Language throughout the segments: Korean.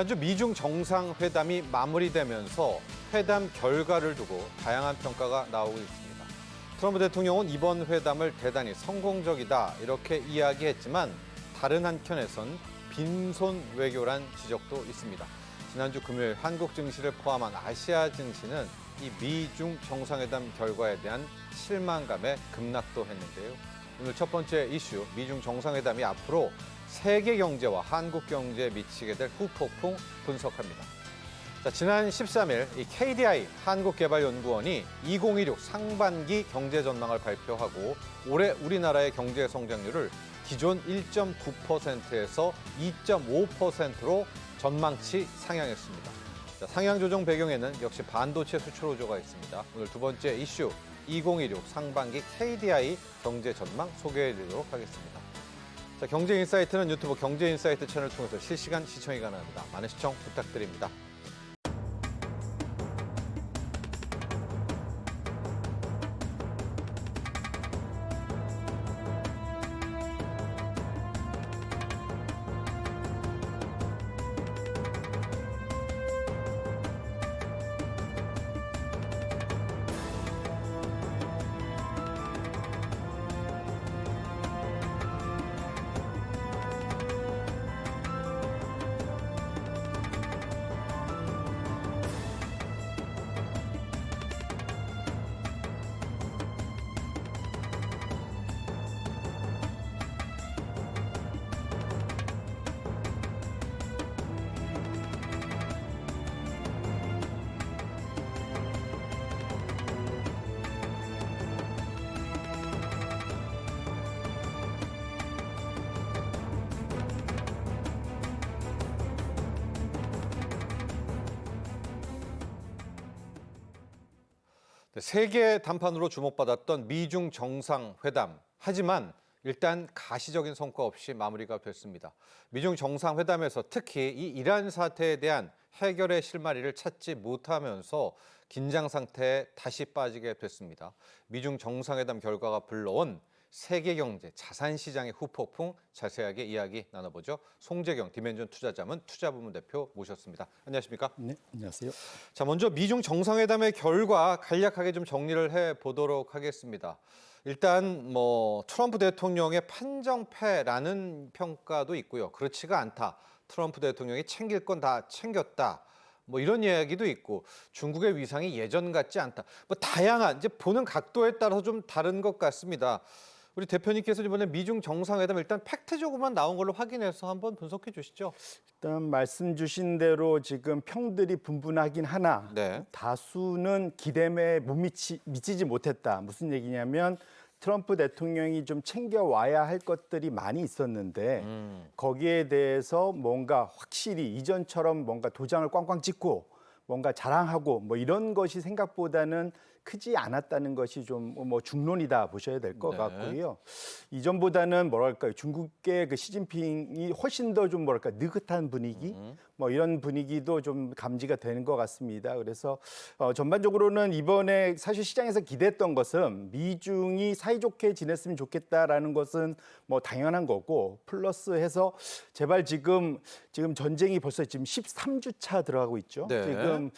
지난주 미중 정상회담이 마무리되면서 회담 결과를 두고 다양한 평가가 나오고 있습니다. 트럼프 대통령은 이번 회담을 대단히 성공적이다 이렇게 이야기했지만 다른 한켠에선 빈손 외교란 지적도 있습니다. 지난주 금요일 한국 증시를 포함한 아시아 증시는 이 미중 정상회담 결과에 대한 실망감에 급락도 했는데요. 오늘 첫 번째 이슈, 미중 정상회담이 앞으로 세계 경제와 한국 경제에 미치게 될 후폭풍 분석합니다. 자, 지난 13일 이 KDI 한국개발연구원이 2016 상반기 경제 전망을 발표하고 올해 우리나라의 경제 성장률을 기존 1.9%에서 2.5%로 전망치 상향했습니다. 자, 상향 조정 배경에는 역시 반도체 수출 호조가 있습니다. 오늘 두 번째 이슈, 2016 상반기 KDI 경제 전망 소개해드리도록 하겠습니다. 자, 경제인사이트는 유튜브 경제인사이트 채널을 통해서 실시간 시청이 가능합니다. 많은 시청 부탁드립니다. 세계 단판으로 주목받았던 미중 정상회담. 하지만 일단 가시적인 성과 없이 마무리가 됐습니다. 미중 정상회담에서 특히 이 이란 사태에 대한 해결의 실마리를 찾지 못하면서 긴장 상태에 다시 빠지게 됐습니다. 미중 정상회담 결과가 불러온 세계 경제, 자산 시장의 후폭풍 자세하게 이야기 나눠보죠. 송재경 디멘전 투자자문 투자부문 대표 모셨습니다. 안녕하십니까? 네, 안녕하세요. 자, 먼저 미중 정상회담의 결과 간략하게 좀 정리를 해보도록 하겠습니다. 일단 트럼프 대통령의 판정패라는 평가도 있고요. 그렇지가 않다. 트럼프 대통령이 챙길 건 다 챙겼다. 이런 이야기도 있고 중국의 위상이 예전 같지 않다. 다양한 이제 보는 각도에 따라서 좀 다른 것 같습니다. 우리 대표님께서 이번에 미중 정상회담 일단 팩트적으로만 나온 걸로 확인해서 한번 분석해 주시죠. 일단 말씀 주신 대로 지금 평들이 분분하긴 하나 네. 다수는 기대에 못 미치지 못했다. 무슨 얘기냐면 트럼프 대통령이 좀 챙겨와야 할 것들이 많이 있었는데 거기에 대해서 뭔가 확실히 이전처럼 뭔가 도장을 꽝꽝 찍고 뭔가 자랑하고 이런 것이 생각보다는 크지 않았다는 것이 좀 중론이다 보셔야 될 것 네. 같고요. 이전보다는 중국의 그 시진핑이 훨씬 더 좀 느긋한 분위기 이런 분위기도 좀 감지가 되는 것 같습니다. 그래서 전반적으로는 이번에 사실 시장에서 기대했던 것은 미중이 사이좋게 지냈으면 좋겠다라는 것은 당연한 거고 플러스해서 제발 지금 전쟁이 벌써 지금 13주 차 들어가고 있죠. 네. 지금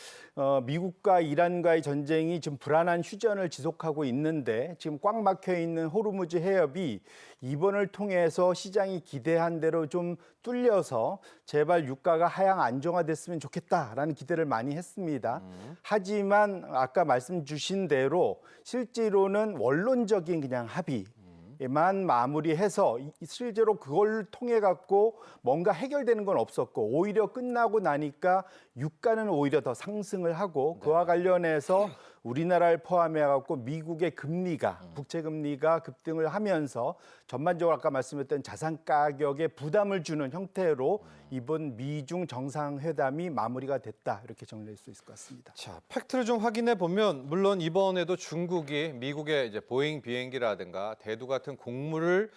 미국과 이란과의 전쟁이 지금 불안한 휴전을 지속하고 있는데 지금 꽉 막혀 있는 호르무즈 해협이 이번을 통해서 시장이 기대한 대로 좀 뚫려서 제발 유가가 하향 안정화됐으면 좋겠다라는 기대를 많이 했습니다. 하지만 아까 말씀 주신 대로 실제로는 원론적인 그냥 합의만 마무리해서 실제로 그걸 통해 갖고 뭔가 해결되는 건 없었고 오히려 끝나고 나니까 유가는 오히려 더 상승을 하고 그와 관련해서 우리나라를 포함해 갖고 미국의 금리가 국채 금리가 급등을 하면서 전반적으로 아까 말씀드렸던 자산 가격에 부담을 주는 형태로 이번 미중 정상회담이 마무리가 됐다 이렇게 정리할 수 있을 것 같습니다. 자, 팩트를 좀 확인해 보면 물론 이번에도 중국이 미국의 이제 보잉 비행기라든가 대두 같은 곡물을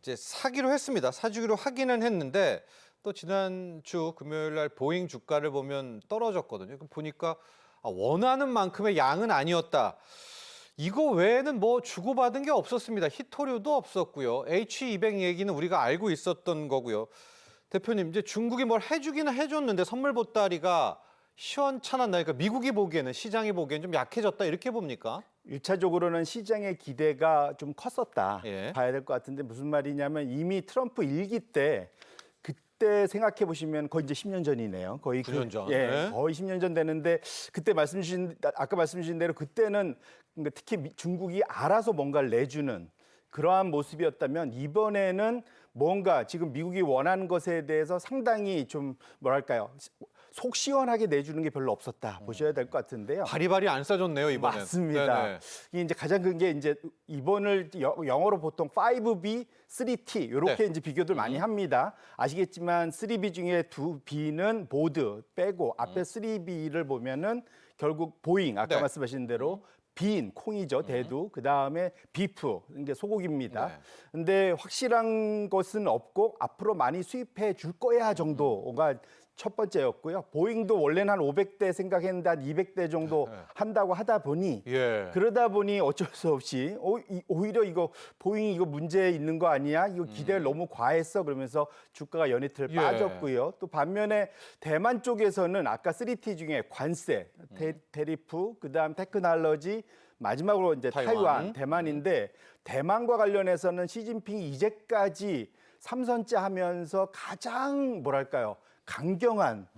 이제 사기로 했습니다. 사주기로 하기는 했는데 또 지난주 금요일 날 보잉 주가를 보면 떨어졌거든요. 보니까 원하는 만큼의 양은 아니었다. 이거 외에는 주고받은 게 없었습니다. 히토류도 없었고요. H200 얘기는 우리가 알고 있었던 거고요. 대표님, 이제 중국이 뭘 해주기는 해줬는데 선물 보따리가 시원찮았나요? 그러니까 미국이 보기에는, 시장이 보기에는 좀 약해졌다 이렇게 봅니까? 일차적으로는 시장의 기대가 좀 컸었다 예. 봐야 될 것 같은데 무슨 말이냐면 이미 트럼프 일기 때 그때 생각해 보시면 거의 이제 10년 전이네요. 거의 9년 전. 예, 네. 거의 10년 전 되는데 그때 아까 말씀 주신 대로 그때는 그러니까 특히 중국이 알아서 뭔가를 내주는 그러한 모습이었다면 이번에는 뭔가 지금 미국이 원하는 것에 대해서 상당히 좀 뭐랄까요? 속 시원하게 내주는 게 별로 없었다 보셔야 될 것 같은데요. 바리바리 안 싸줬네요, 이번엔. 맞습니다. 네네. 이게 이제 가장 큰 게 이제 이번을 영어로 보통 5B, 3T 이렇게 네. 이제 비교들 많이 합니다. 아시겠지만 3B 중에 2B는 보드 빼고 앞에 3B를 보면은 결국 보잉 아까 네. 말씀하신 대로 빈 콩이죠 대두 그 다음에 비프 이게 소고기입니다. 네. 근데 확실한 것은 없고 앞으로 많이 수입해 줄 거야 정도가 첫 번째였고요. 보잉도 원래는 한 500대 생각했는데 한 200대 정도 한다고 하다 보니 예. 그러다 보니 어쩔 수 없이 오히려 이거 보잉 이거 문제 있는 거 아니야? 이거 기대를 너무 과했어. 그러면서 주가가 연이틀 예. 빠졌고요. 또 반면에 대만 쪽에서는 아까 3T 중에 관세, 테리프, 그다음 테크놀로지 마지막으로 이제 타이완, 대만인데 대만과 관련해서는 시진핑이 이제까지 3선째 하면서 가장 뭐랄까요? 강경한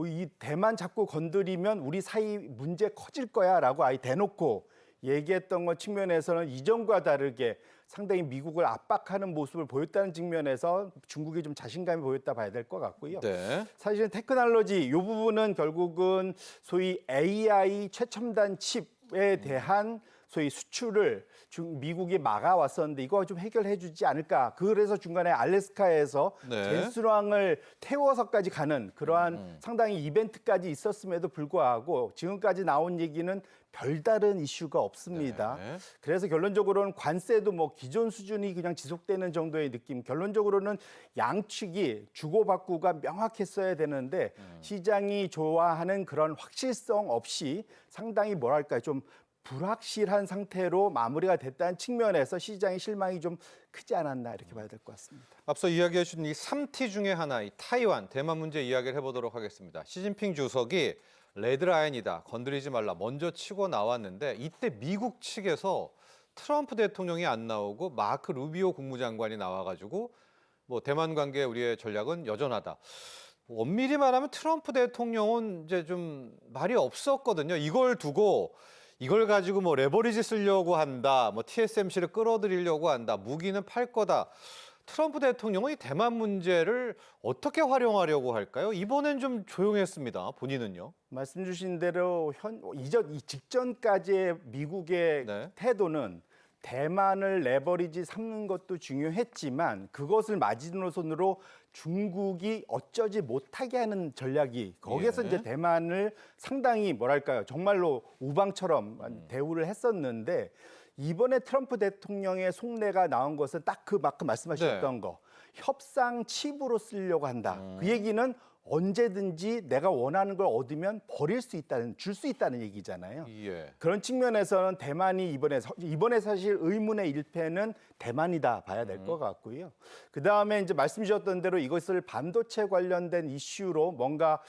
이 대만 자꾸 건드리면 우리 사이 문제 커질 거야라고 아예 대놓고 얘기했던 것 측면에서는 이전과 다르게 상당히 미국을 압박하는 모습을 보였다는 측면에서 중국이 좀 자신감이 보였다 봐야 될 것 같고요. 네. 사실은 테크놀로지 이 부분은 결국은 소위 AI 최첨단 칩에 대한 소위 수출을 미국이 막아왔었는데 이거 좀 해결해 주지 않을까. 그래서 중간에 알래스카에서 네. 젠스랑을 태워서까지 가는 그러한 상당히 이벤트까지 있었음에도 불구하고 지금까지 나온 얘기는 별다른 이슈가 없습니다. 네. 그래서 결론적으로는 관세도 뭐 기존 수준이 그냥 지속되는 정도의 느낌. 결론적으로는 양측이 주고받고가 명확했어야 되는데 시장이 좋아하는 그런 확실성 없이 상당히 뭐랄까요 좀 불확실한 상태로 마무리가 됐다는 측면에서 시장의 실망이 좀 크지 않았나 이렇게 봐야 될 것 같습니다. 앞서 이야기해 주신 이 3T 중에 하나, 이 타이완, 대만 문제 이야기를 해보도록 하겠습니다. 시진핑 주석이 레드라인이다, 건드리지 말라 먼저 치고 나왔는데 이때 미국 측에서 트럼프 대통령이 안 나오고 마크 루비오 국무장관이 나와가지고 뭐 대만 관계 우리의 전략은 여전하다. 엄밀히 말하면 트럼프 대통령은 이제 좀 말이 없었거든요. 이걸 가지고 뭐 레버리지 쓰려고 한다, 뭐 TSMC를 끌어들이려고 한다, 무기는 팔 거다. 트럼프 대통령은 이 대만 문제를 어떻게 활용하려고 할까요? 이번엔 좀 조용했습니다. 본인은요? 말씀 주신 대로 이 직전까지의 미국의 네. 태도는 대만을 레버리지 삼는 것도 중요했지만 그것을 마지노선으로 중국이 어쩌지 못하게 하는 전략이 거기에서 예. 이제 대만을 상당히 뭐랄까요 정말로 우방처럼 대우를 했었는데 이번에 트럼프 대통령의 속내가 나온 것은 딱 그 말씀하셨던 거 협상 칩으로 쓰려고 한다. 그 얘기는 언제든지 내가 원하는 걸 얻으면 줄 수 있다는 얘기잖아요. 예. 그런 측면에서는 대만이 이번에 사실 의문의 일패는 대만이다 봐야 될 것 같고요. 그 다음에 이제 말씀 주셨던 대로 이것을 반도체 관련된 이슈로 뭔가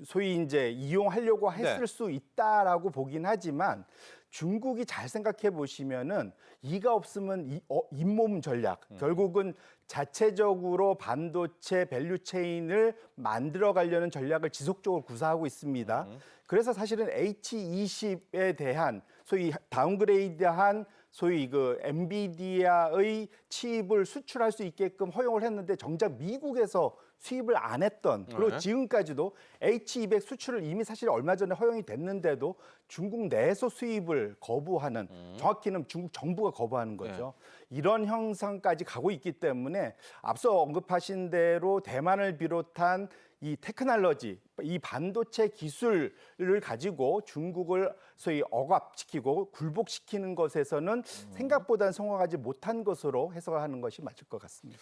소위 이제 이용하려고 했을 네. 수 있다라고 보긴 하지만 중국이 잘 생각해 보시면은 이가 없으면 잇몸 전략 결국은 자체적으로 반도체 밸류체인을 만들어 가려는 전략을 지속적으로 구사하고 있습니다. 그래서 사실은 H20에 대한 소위 다운그레이드한 소위 그 엔비디아의 칩을 수출할 수 있게끔 허용을 했는데 정작 미국에서 수입을 안 했던 그리고 네. 지금까지도 H200 수출을 이미 사실 얼마 전에 허용이 됐는데도 중국 내에서 수입을 거부하는 정확히는 중국 정부가 거부하는 거죠. 이런 형상까지 가고 있기 때문에 앞서 언급하신 대로 대만을 비롯한 이 테크놀로지, 이 반도체 기술을 가지고 중국을 소위 억압시키고 굴복시키는 것에서는 생각보다는 성공하지 못한 것으로 해석하는 것이 맞을 것 같습니다.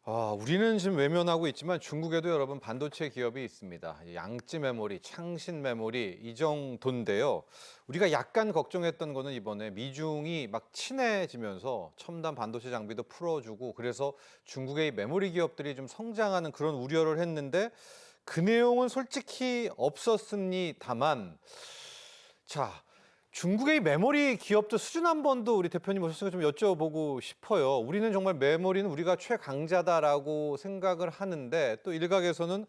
우리는 지금 외면하고 있지만 중국에도 여러분 반도체 기업이 있습니다. 양지 메모리, 창신 메모리 이 정도인데요. 우리가 약간 걱정했던 거는 이번에 미중이 막 친해지면서 첨단 반도체 장비도 풀어주고 그래서 중국의 이 메모리 기업들이 좀 성장하는 그런 우려를 했는데 그 내용은 솔직히 없었습니다만 자, 중국의 이 메모리 기업도 수준 한 번도 우리 대표님 오셨으니까 좀 여쭤보고 싶어요. 우리는 정말 메모리는 우리가 최강자다라고 생각을 하는데 또 일각에서는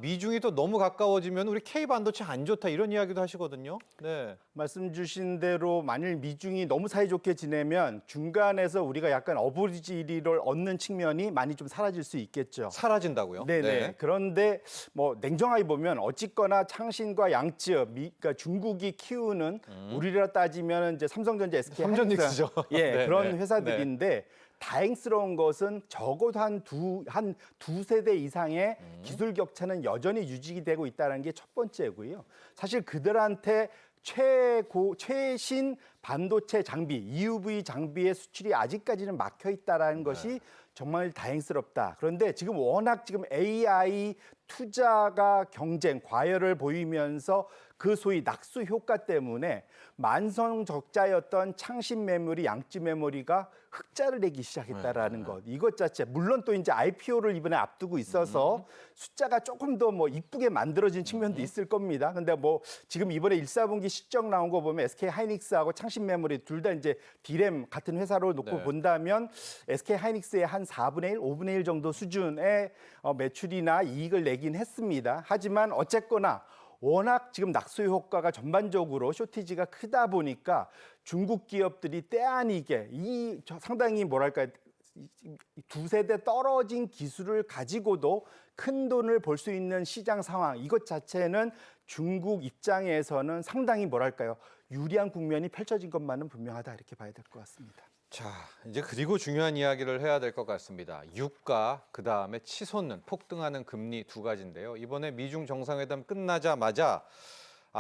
미중이 또 너무 가까워지면 우리 K 반도체 안 좋다 이런 이야기도 하시거든요. 네. 말씀 주신 대로 만일 미중이 너무 사이좋게 지내면 중간에서 우리가 약간 어부지리를 얻는 측면이 많이 좀 사라질 수 있겠죠. 사라진다고요? 네네. 네. 그런데 뭐 냉정하게 보면 어쨌거나 창신과 양쯔, 그러니까 중국이 키우는 우리라 따지면 이제 삼성전자, SK 삼전닉스죠. 예, 네, 그런 네, 회사들인데 다행스러운 것은 적어도 한 두 세대 이상의 기술 격차는 여전히 유지되고 있다는 게 첫 번째고요. 사실 그들한테 최신 반도체 장비, EUV 장비의 수출이 아직까지는 막혀 있다라는 것이 정말 다행스럽다. 그런데 지금 워낙 지금 AI 투자가 경쟁, 과열을 보이면서 그 소위 낙수 효과 때문에 만성 적자였던 창신 메모리, 양지 메모리가 흑자를 내기 시작했다라는 것. 이것 자체 물론 또 이제 IPO를 이번에 앞두고 있어서 숫자가 조금 더 뭐 이쁘게 만들어진 측면도 있을 겁니다. 근데 뭐 지금 이번에 1사분기 실적 나온 거 보면 SK 하이닉스하고 창신 메모리 둘 다 이제 D램 같은 회사로 놓고 네. 본다면 SK 하이닉스의 한 4분의 1, 5분의 1 정도 수준의 매출이나 이익을 내긴 했습니다. 하지만 어쨌거나 워낙 지금 낙수 효과가 전반적으로 쇼티지가 크다 보니까 중국 기업들이 때 아니게 상당히 뭐랄까 두 세대 떨어진 기술을 가지고도 큰 돈을 벌 수 있는 시장 상황 이것 자체는 중국 입장에서는 상당히 뭐랄까요 유리한 국면이 펼쳐진 것만은 분명하다 이렇게 봐야 될 것 같습니다. 자, 이제 그리고 중요한 이야기를 해야 될 것 같습니다. 유가, 그다음에 치솟는 폭등하는 금리 두 가지인데요. 이번에 미중 정상회담 끝나자마자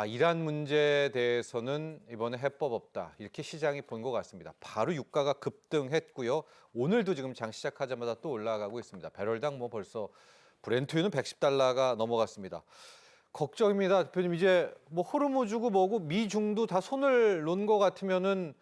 이란 문제에 대해서는 이번에 해법 없다. 이렇게 시장이 본 것 같습니다. 바로 유가가 급등했고요. 오늘도 지금 장 시작하자마자 또 올라가고 있습니다. 배럴당 뭐 벌써 브렌트유는 110달러가 넘어갔습니다. 걱정입니다. 대표님 이제 뭐 호르무즈고 뭐고 미중도 다 손을 놓은 것 같으면은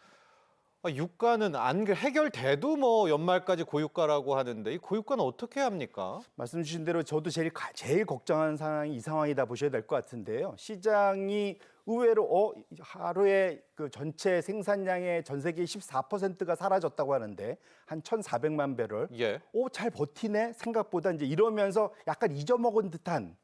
유가는 안 해결돼도 뭐 연말까지 고유가라고 하는데 이 고유가는 어떻게 합니까? 말씀 주신 대로 저도 제일 걱정하는 상황이 이 상황이다 보셔야 될 것 같은데요. 시장이 의외로 하루에 그 전체 생산량의 전 세계 14%가 사라졌다고 하는데 한 1,400만 배럴. 예. 잘 버티네 생각보다 이제 이러면서 약간 잊어먹은 듯한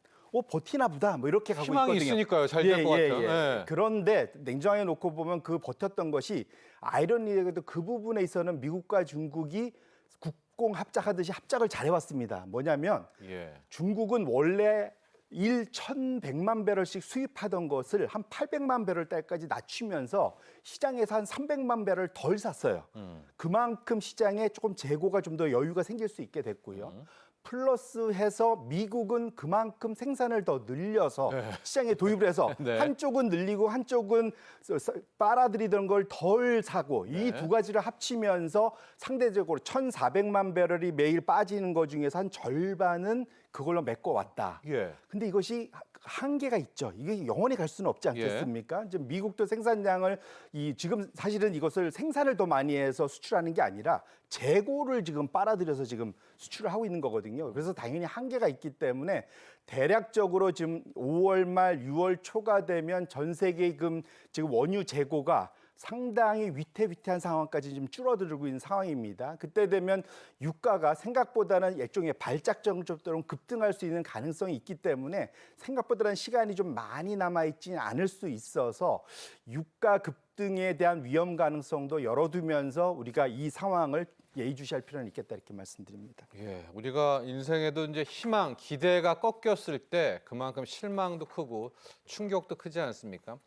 버티나 보다 뭐 이렇게 가고 희망이 있거든요. 있으니까요. 잘 될 것 같아요. 예. 그런데 냉정하게 놓고 보면 그 버텼던 것이 아이러니하게도 그 부분에 있어서는 미국과 중국이 국공 합작하듯이 합작을 잘해왔습니다. 뭐냐면 예. 중국은 원래 1,100만 배럴씩 수입하던 것을 한 800만 배럴까지 낮추면서 시장에서 한 300만 배럴 덜 샀어요. 그만큼 시장에 조금 재고가 좀 더 여유가 생길 수 있게 됐고요. 플러스해서 미국은 그만큼 생산을 더 늘려서 시장에 도입을 해서 네. 한쪽은 늘리고 한쪽은 빨아들이던 걸 덜 사고 이 두 가지를 합치면서 상대적으로 1,400만 배럴이 매일 빠지는 것 중에서 한 절반은 그걸로 메꿔왔다. 예. 근데 이것이 한계가 있죠. 이게 영원히 갈 수는 없지 않겠습니까? 이제 미국도 생산량을 지금 사실은 이것을 생산을 더 많이 해서 수출하는 게 아니라 재고를 지금 빨아들여서 지금 수출을 하고 있는 거거든요. 그래서 당연히 한계가 있기 때문에 대략적으로 지금 5월 말 6월 초가 되면 전 세계 지금 원유 재고가 상당히 위태위태한 상황까지 좀 줄어들고 있는 상황입니다. 그때 되면 유가가 생각보다는 일종의 발작정적으로 급등할 수 있는 가능성이 있기 때문에 생각보다는 시간이 좀 많이 남아있지는 않을 수 있어서 유가 급등에 대한 위험 가능성도 열어두면서 우리가 이 상황을 예의주시할 필요는 있겠다 이렇게 말씀드립니다. 예, 우리가 인생에도 이제 희망, 기대가 꺾였을 때 그만큼 실망도 크고 충격도 크지 않습니까?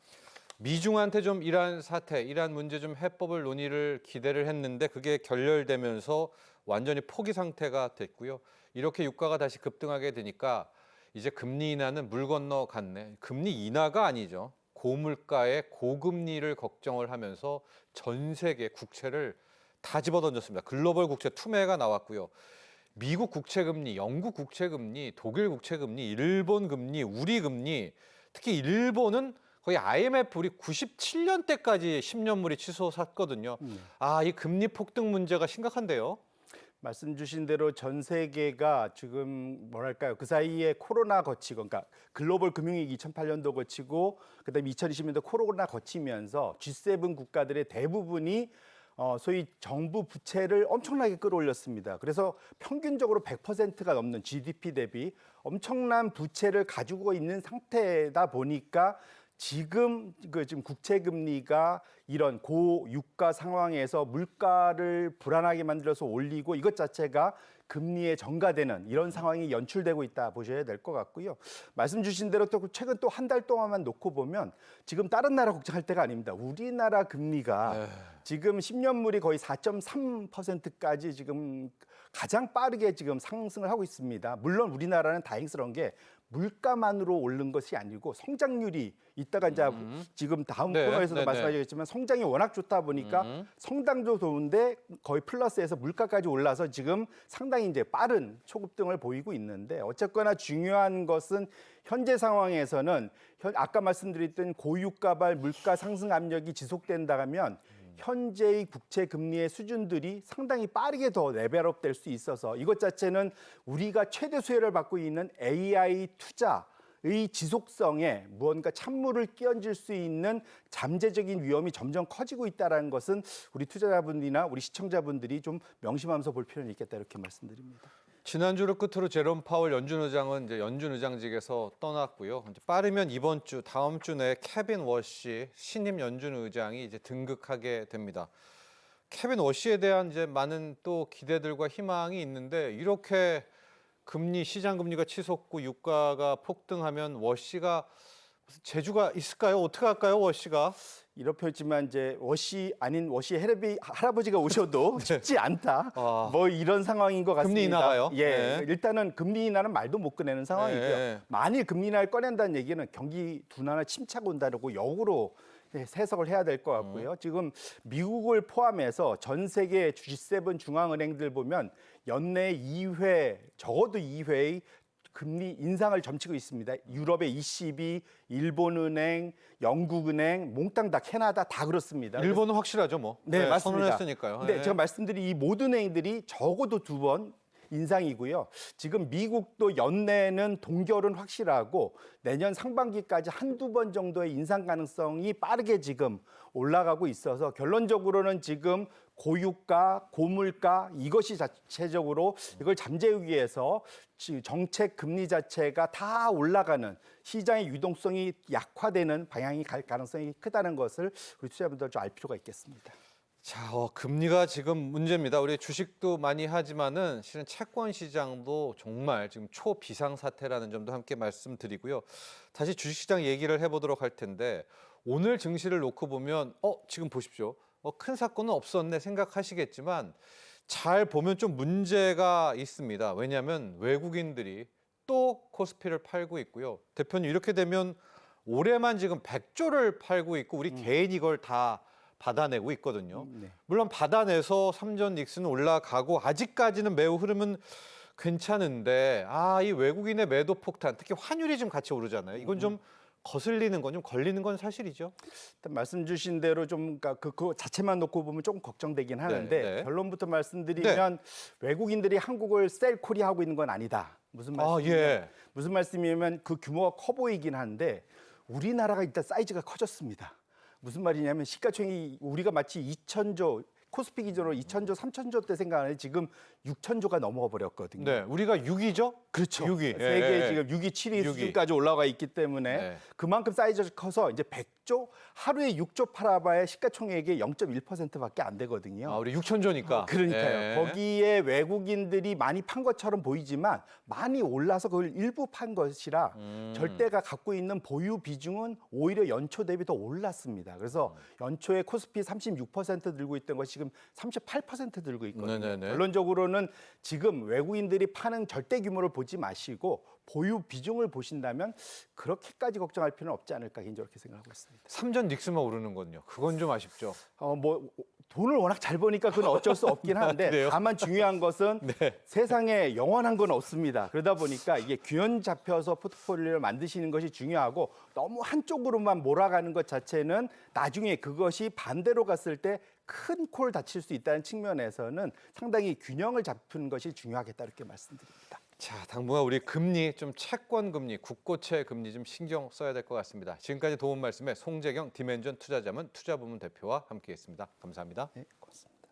미중한테 좀 이란 사태, 이란 문제 좀 해법을 논의를 기대를 했는데 그게 결렬되면서 완전히 포기 상태가 됐고요. 이렇게 유가가 다시 급등하게 되니까 이제 금리 인하는 물 건너 갔네. 금리 인하가 아니죠. 고물가의 고금리를 걱정을 하면서 전 세계 국채를 다 집어던졌습니다. 글로벌 국채 투매가 나왔고요. 미국 국채 금리, 영국 국채 금리, 독일 국채 금리, 일본 금리, 우리 금리, 특히 일본은 거의 IMF 우리 97년대까지 10년물이 치솟았거든요. 이 금리 폭등 문제가 심각한데요. 말씀 주신 대로 전 세계가 지금 뭐랄까요? 그 사이에 코로나 거치고, 그러니까 글로벌 금융위기 2008년도 거치고, 그다음에 2020년도 코로나 거치면서 G7 국가들의 대부분이 소위 정부 부채를 엄청나게 끌어올렸습니다. 그래서 평균적으로 100%가 넘는 GDP 대비 엄청난 부채를 가지고 있는 상태다 보니까 지금 국채 금리가 이런 고유가 상황에서 물가를 불안하게 만들어서 올리고 이것 자체가 금리에 전가되는 이런 상황이 연출되고 있다 보셔야 될 것 같고요. 말씀 주신 대로 또 최근 또 한 달 동안만 놓고 보면 지금 다른 나라 걱정할 때가 아닙니다. 우리나라 금리가 지금 10년물이 거의 4.3%까지 지금 가장 빠르게 지금 상승을 하고 있습니다. 물론 우리나라는 다행스러운 게 물가만으로 오른 것이 아니고 성장률이 이따가 이제 지금 다음 코너에서도 말씀하시겠지만 성장이 워낙 좋다 보니까 성장도 좋은데 거의 플러스에서 물가까지 올라서 지금 상당히 이제 빠른 초급등을 보이고 있는데 어쨌거나 중요한 것은 현재 상황에서는 아까 말씀드렸던 고유가발 물가 상승 압력이 지속된다면 현재의 국채 금리의 수준들이 상당히 빠르게 더 레벨업 될 수 있어서 이것 자체는 우리가 최대 수혜를 받고 있는 AI 투자의 지속성에 무언가 찬물을 끼얹을 수 있는 잠재적인 위험이 점점 커지고 있다는 것은 우리 투자자분들이나 우리 시청자분들이 좀 명심하면서 볼 필요는 있겠다 이렇게 말씀드립니다. 지난주를 끝으로 제롬 파월 연준 의장은 이제 연준 의장직에서 떠났고요. 이제 빠르면 이번 주, 다음 주 내에 케빈 워시 신임 연준 의장이 이제 등극하게 됩니다. 케빈 워시에 대한 이제 많은 또 기대들과 희망이 있는데 이렇게 시장 금리가 치솟고 유가가 폭등하면 워시가 무슨 재주가 있을까요? 어떻게 할까요, 워시가? 이렇지만 이제 워시 아닌 워시 할아버지가 오셔도 쉽지 않다. 뭐 이런 상황인 것 같습니다. 금리 인하가요? 예, 일단은 금리 인하는 말도 못 꺼내는 상황이고요. 만일 금리 인하를 꺼낸다는 얘기는 경기 둔화나 침체가 온다고 역으로 해석을 해야 될 것 같고요. 지금 미국을 포함해서 전 세계 G7 중앙은행들 보면 연내 2회, 적어도 2회의 금리 인상을 점치고 있습니다. 유럽의 ECB, 일본은행, 영국은행, 몽땅 다 캐나다 다 그렇습니다. 일본은 확실하죠, 뭐. 네, 맞습니다. 선언했으니까요. 근데 제가 말씀드린 이 모든 은행들이 적어도 2번 인상이고요. 지금 미국도 연내는 동결은 확실하고 내년 상반기까지 한두 번 정도의 인상 가능성이 빠르게 지금 올라가고 있어서 결론적으로는 지금 고유가, 고물가 이것이 자체적으로 이걸 잠재우기 위해서 정책 금리 자체가 다 올라가는 시장의 유동성이 약화되는 방향이 갈 가능성이 크다는 것을 우리 투자자분들 좀 알 필요가 있겠습니다. 자, 금리가 지금 문제입니다. 우리 주식도 많이 하지만은 실은 채권 시장도 정말 지금 초비상 사태라는 점도 함께 말씀드리고요. 다시 주식시장 얘기를 해보도록 할 텐데 오늘 증시를 놓고 보면 지금 보십시오. 큰 사건은 없었네 생각하시겠지만 잘 보면 좀 문제가 있습니다. 왜냐하면 외국인들이 또 코스피를 팔고 있고요. 대표님 이렇게 되면 올해만 지금 100조를 팔고 있고 우리 개인 이걸 다 받아내고 있거든요. 물론 받아내서 삼전 닉스는 올라가고 아직까지는 매우 흐름은 괜찮은데 이 외국인의 매도 폭탄, 특히 환율이 좀 같이 오르잖아요. 이건 좀 거슬리는 건, 좀 걸리는 건 사실이죠. 일단 말씀 주신 대로 좀 그거 자체만 놓고 보면 조금 걱정되긴 하는데 결론부터 말씀드리면 외국인들이 한국을 셀 코리하고 있는 건 아니다. 무슨 말씀이냐면 무슨 말씀이냐면 그 규모가 커 보이긴 한데 우리나라가 일단 사이즈가 커졌습니다. 무슨 말이냐면 시가총액이 우리가 마치 2,000조 코스피 기준으로 2,000조, 3,000조 때 생각하는데 지금 6,000조가 넘어가 버렸거든요. 네, 우리가 6위죠? 그렇죠. 6위. 세계 지금 6위, 7위 수준까지 올라가 있기 때문에 그만큼 사이즈가 커서 이제 100조 하루에 6조 팔아봐야 시가총액의 0.1%밖에 안 되거든요. 우리 6,000조니까. 그러니까요. 거기에 외국인들이 많이 판 것처럼 보이지만 많이 올라서 그걸 일부 판 것이라 절대가 갖고 있는 보유 비중은 오히려 연초 대비 더 올랐습니다. 그래서 연초에 코스피 36% 들고 있던 것이 지금 38% 들고 있거든요. 결론적으로는 지금 외국인들이 파는 절대 규모를 보지 마시고 보유 비중을 보신다면 그렇게까지 걱정할 필요는 없지 않을까 개인적으로 그렇게 생각하고 있습니다. 삼전 닉스만 오르는 건요. 그건 좀 아쉽죠. 돈을 워낙 잘 버니까 그건 어쩔 수 없긴 한데 그래요? 다만 중요한 것은 네. 세상에 영원한 건 없습니다. 그러다 보니까 이게 균형 잡혀서 포트폴리오를 만드시는 것이 중요하고 너무 한쪽으로만 몰아가는 것 자체는 나중에 그것이 반대로 갔을 때 큰 콜 다칠 수 있다는 측면에서는 상당히 균형을 잡는 것이 중요하겠다 이렇게 말씀드립니다. 자, 당분간 우리 금리 좀 채권 금리, 국고채 금리 좀 신경 써야 될 것 같습니다. 지금까지 도움 말씀에 송재경 디멘전 투자자문 투자부문 대표와 함께했습니다. 감사합니다. 네, 고맙습니다.